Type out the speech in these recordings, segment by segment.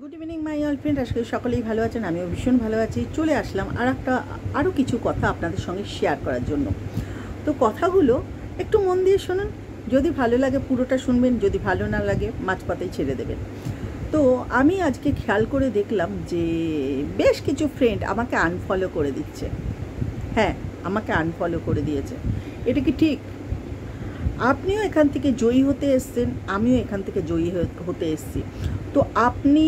Good evening my all friend, আজকে সকলেই ভালো আছেন, আমিও ভীষণ ভালো আছি। চলে আসলাম আরও কিছু কথা আপনাদের সঙ্গে শেয়ার করার জন্য। তো কথাগুলো একটু মন দিয়ে শুনুন, যদি ভালো লাগে পুরোটা শুনবেন, যদি ভালো না লাগে মাঝপথেই ছেড়ে দেবেন। তো আমি আজকে খেয়াল করে দেখলাম যে বেশ কিছু ফ্রেন্ড আমাকে আনফলো করে দিচ্ছে। হ্যাঁ, আমাকে আনফলো করে দিয়েছে। এটা কি ঠিক? আপনিও এখান থেকে জয়ী হতে এসছেন, আমিও এখান থেকে জয়ী হতে এসছি। তো আপনি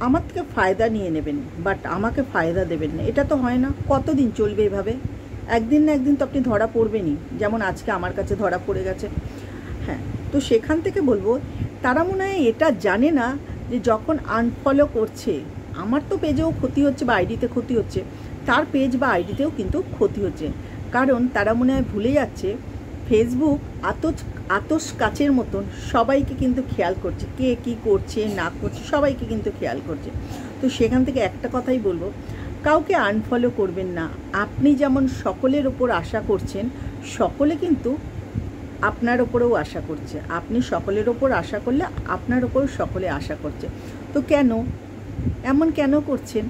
আমার থেকে ফায়দা নিয়ে নেবেন, বাট আমাকে ফায়দা দেবেন না, এটা তো হয় না। কতদিন চলবে এভাবে? একদিন না একদিন তো আপনি ধরা পড়বেনই, যেমন আজকে আমার কাছে ধরা পড়ে গেছে। হ্যাঁ, তো সেখান থেকে বলবো, তারা মনে হয় এটা জানে না যে যখন আনফলো করছে, আমার তো পেজেও ক্ষতি হচ্ছে বা আইডিতে ক্ষতি হচ্ছে, তার পেজ বা আইডিতেও কিন্তু ক্ষতি হচ্ছে। কারণ তারা মনে হয় ভুলে যাচ্ছে ফেসবুক আতস কাচের মতন সবাইকে কিন্তু খেয়াল করছে, কে কী করছে না করছে সবাইকে কিন্তু খেয়াল করছে। তো সেখান থেকে একটা কথাই বলবো, কাউকে আনফলো করবেন না। আপনি যেমন সকলের ওপর আশা করছেন, সকলে কিন্তু আপনার ওপরেও আশা করছে। আপনি সকলের ওপর আশা করলে আপনার ওপরও সকলে আশা করছে। তো এমন কেন করছেন?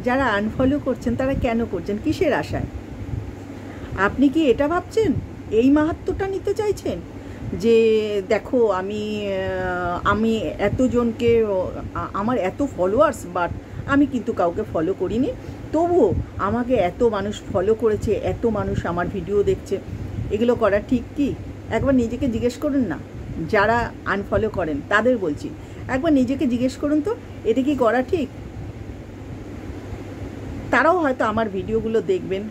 যারা আনফলো করছেন তারা কেন করছেন, কিসের আশায়? আপনি কি এটা ভাবছেন, এই মাহাত্ম্যটা নিতে চাইছেন যে দেখো আমি এতজনকে, আমার এত ফলোয়ার্স, বাট আমি কিন্তু কাউকে ফলো করিনি, তবুও আমাকে এত মানুষ ফলো করেছে, এত মানুষ আমার ভিডিও দেখছে। এগুলো করা ঠিক কি? একবার নিজেকে জিজ্ঞেস করুন না। যারা আনফলো করেন তাদের বলছি, একবার নিজেকে জিজ্ঞেস করুন তো, এটা কি করা ঠিক? তারাও হয়তো আমার ভিডিওগুলো দেখবেন,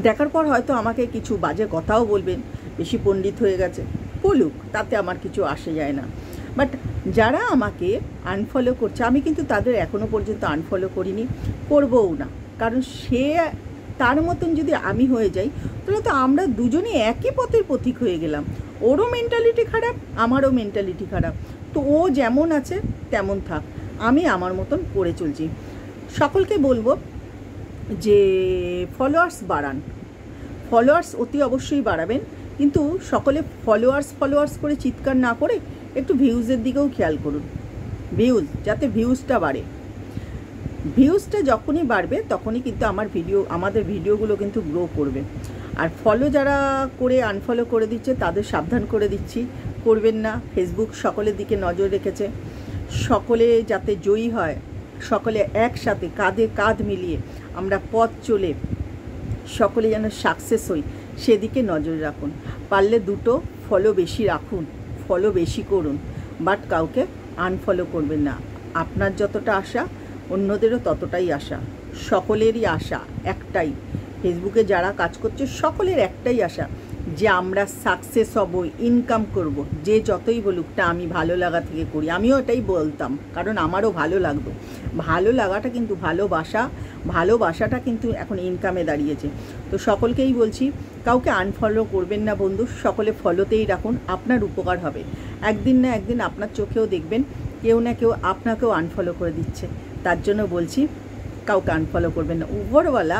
দেখার পর হয়তো আমাকে কিছু বাজে কথাও বলবেন, বেশি পণ্ডিত হয়ে গেছে, বলুক, তাতে আমার কিছু আসে যায় না। বাট যারা আমাকে আনফলো করছে, আমি কিন্তু তাদের এখনও পর্যন্ত আনফলো করিনি, করবও না। কারণ তার মতন যদি আমি হয়ে যাই, তাহলে তো আমরা দুজনেই একই পথের পথিক হয়ে গেলাম। ওরও মেন্টালিটি খারাপ, আমারও মেন্টালিটি খারাপ। তো ও যেমন আছে তেমন থাক, আমি আমার মতন করে চলছি। সকলকে বলবো যে ফলোয়ার্স বাড়ান, ফলোয়ার্স অতি অবশ্যই বাড়াবেন, কিন্তু সকলে ফলোয়ার্স করে চিৎকার না করে একটু ভিউজের দিকেও খেয়াল করুন। যাতে ভিউজটা বাড়ে। ভিউজটা যখনই বাড়বে তখনই কিন্তু আমাদের ভিডিওগুলো কিন্তু গ্রো করবে। আর ফলো যারা করে আনফলো করে দিচ্ছে তাদের সাবধান করে দিচ্ছি, করবেন না। ফেসবুক সকলের দিকে নজর রেখেছে, সকলে যাতে জয়ী হয়, সকলে একসাথে কাঁধে কাঁধ মিলিয়ে আমরা পথ চলে সকলে যেন সাকসেস হই, সেদিকে নজর রাখুন। পারলে দুটো ফলো বেশি রাখুন, ফলো বেশি করুন, বাট কাউকে আনফলো করবেন না। আপনার যতটা আশা অন্যদেরও ততটাই আশা, সকলেরই আশা একটাই। ফেসবুকে যারা কাজ করছে সকলের একটাই আশা যে আমরা সাকসেস হব, ইনকাম করব। যে যতই বলুক না, আমি ভালো লাগা থেকে করি, আমিও এটাই বলতাম, কারণ আমারও ভালো লাগতো। ভালো লাগাটা কিন্তু ভালোবাসাটা কিন্তু এখন ইনকামে দাঁড়িয়েছে। তো সকলকেই বলছি, কাউকে আনফলো করবেন না বন্ধু, সকলে ফলোতেই রাখুন, আপনার উপকার হবে। একদিন না একদিন আপনার চোখেও দেখবেন কেউ না কেউ আপনাকেও আনফলো করে দিচ্ছে। তার জন্য বলছি, কাউকে আনফলো করবেন না। উপরওয়ালা,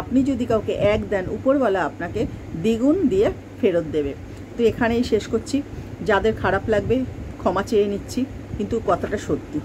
আপনি যদি কাউকে এক দেন, উপরওয়ালা আপনাকে দ্বিগুণ দিয়ে ফেরত দেবে। তো এখানেই শেষ করছি। যাদের খারাপ লাগবে ক্ষমা চেয়ে নিচ্ছি, কিন্তু কথাটা সত্যি।